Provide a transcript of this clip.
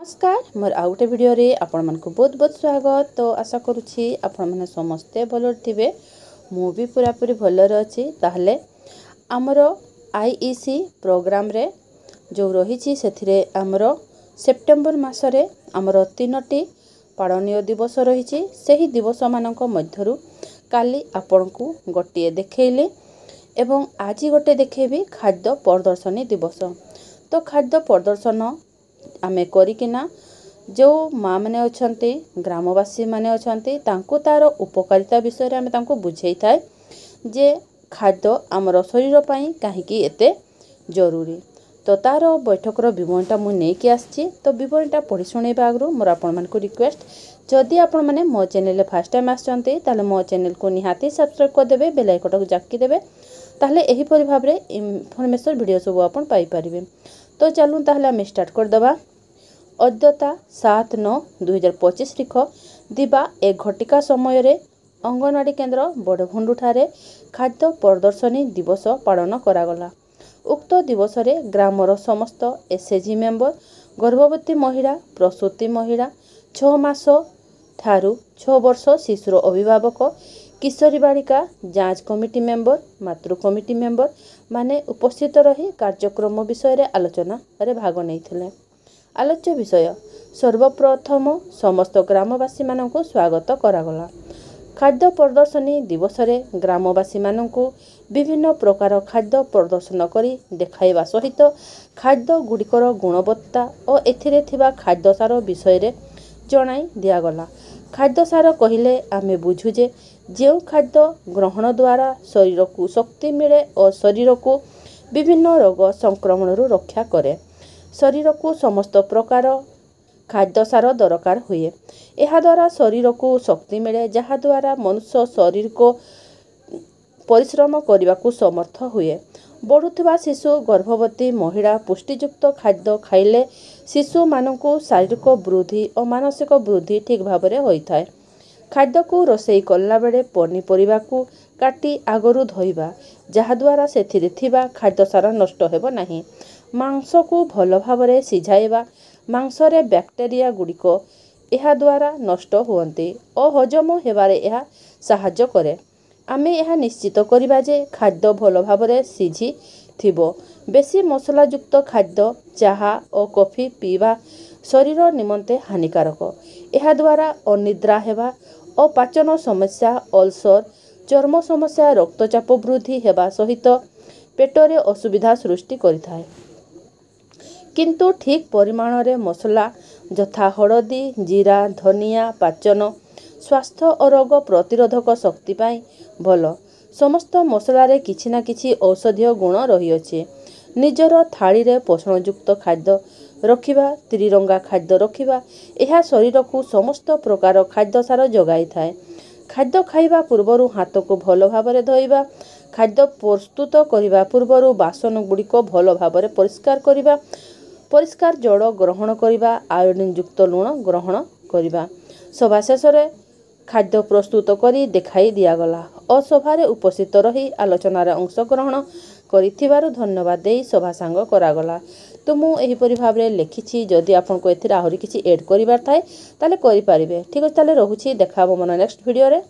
नमस्कार मोर आउ गोटे वीडियो रे आपण मानक बहुत बहुत स्वागत। तो आशा करुछि आपण माने समस्ते भल थिबे। मु भी पूरा पूरी भल अछि। ताहले हमर आईईसी प्रोग्राम रे जो रहिछि सेथिरे हमर सेप्टेम्बर मास रे हमर 3टी पालनीय दिवस रहिछि। सेही दिवस मानक मध्यरु काली आपनकु गोटिए देखैली एवं आज गोटे देखेबी खाद्य प्रदर्शनी दिवस। तो खाद्य प्रदर्शन आमे करिकिना जो माँ मैंने अच्छे ग्रामवासी मैंने अच्छे तार उपकारिता विषय रे आमे तांको बुझेई थाए जे खाद्य आमर शरीर पाई कहीं एते जरूरी। तो तार बैठक विवरणटा मु नेकी आछि। तो विवरणटा पढ़ी सुनेबा आगु मोर आपण मानकु रिक्वेस्ट, जदि आपण माने मो चैनल फर्स्ट टाइम आछंती ताले मो चैनल को निहाती सब्सक्राइब कर देबे, बेल आइकन को जाक्की देबे, ताले एही परि भाबरे इनफॉरमेशन वीडियो सब आपण पाई परिबे। तो चलू ताहले आम स्टार्ट कर दबा। अद्यता 7/9/2025 रिख दिबा 1 घटिका समय रे अंगनवाड़ी केन्द्र बड़भुंडु ठारे खाद्य प्रदर्शनी दिवस पालन करागला। उक्त दिवस रे ग्रामर समस्त एसएचजी मेंबर, गर्भवती महिला, प्रसूति महिला, 6 मास ठारू 6 वर्ष शिशुर अभिभावक, किशोरी बालिका, जांच कमिटी मेंबर, मातृ कमिटी मेंबर माने उपस्थित रही कार्यक्रम विषय रे आलोचना रे भाग नैथिले। आलोच्य विषय सर्वप्रथम समस्त ग्रामवासी मानकु स्वागत करागला। खाद्य प्रदर्शनी दिवस रे ग्रामवासी मानकु विभिन्न प्रकार खाद्य प्रदर्शन करी देखाइबा सहित खाद्य गुड़िकर गुणवत्ता और एथिरे थिबा खाद्य सार विषय रे जणाई दियागला। खाद्य सार कहिले आमे बुझु जे जेउ खाद्य ग्रहण द्वारा शरीर को शक्ति मिले और शरीर को विभिन्न रोग संक्रमण रक्षा करे। शरीर को समस्त प्रकार खाद्य सार दरकार हुए। यह द्वारा शरीर को शक्ति मिले, जहा द्वारा मनुष्य शरीर को परिश्रम करने को समर्थ हुए। बढ़ुवा शिशु, गर्भवती महिला पुष्टियुक्त खाद्य खाइले शिशु मानकु शारीरिक वृद्धि और मानसिक वृद्धि ठीक भाव में होता है। खाद्य को रोषेई कला बेले पनीपरिबा को काटी आगरू धोइबा, जहाद्वारा से थिबा खाद्य सार नष्ट हेबो नाही। मांस को भल भाव में सिझाइबा, मांस रे बैक्टेरिया गुड़िक यह द्वारा नष्ट हुअन्ते और हजम हेबारे यह साहाय्य करे। आमे यह निश्चित करिबा जे खाद्य भल भाव में सिझी थिबो। बेसी मसलायुक्त खाद्य, चाहा और कॉफी पीवा शरीर निमंते हानिकारक। यह द्वारा अनिद्रा हेबा और पाचन समस्या, अल्सर, चर्म समस्या, रक्तचाप वृद्धि हेबा सहित पेटरे असुविधा सृष्टि करिथाए। किंतु ठीक परिमाण रे मसला यथा हळदी, जीरा, धनिया पाचन, स्वास्थ्य और रोग प्रतिरोधक शक्ति पाई भल। समस्त मसला रे किछि ना किछि औषधीय गुण रही अछि। निजर थाली रे पोषणयुक्त खाद्य रखिबा, त्रिरंगा खाद्य रखिबा, यह शरीर को समस्त प्रकार खाद्य सार जगाई थाए। खाद्य खाइबा पूर्वरु हाथ को भल भाव में धोइबा, खाद्य प्रस्तुत करिबा पूर्वरु बासन गुड़िक भल भाव में परिष्कार करिबा, परिष्कार जल ग्रहण करिबा, आयोडीन युक्त लूण ग्रहण करिबा। सभा शेष रे खाद्य प्रस्तुत करी देखाई दियागला और सभारे उपस्थित रही आलोचनार अंशग्रहण करिथिबारु धन्यवाद देई सभा सांग करागला। तो मु एहीपरि भाबरे लेखिछि। जदि आपनको एथिरे आहुरी किछि ऐड करिबार थाए ताले करि पारिबे। ठीक अछि, ताले रहुछि। देखाबो मन नेक्स्ट वीडियो रे।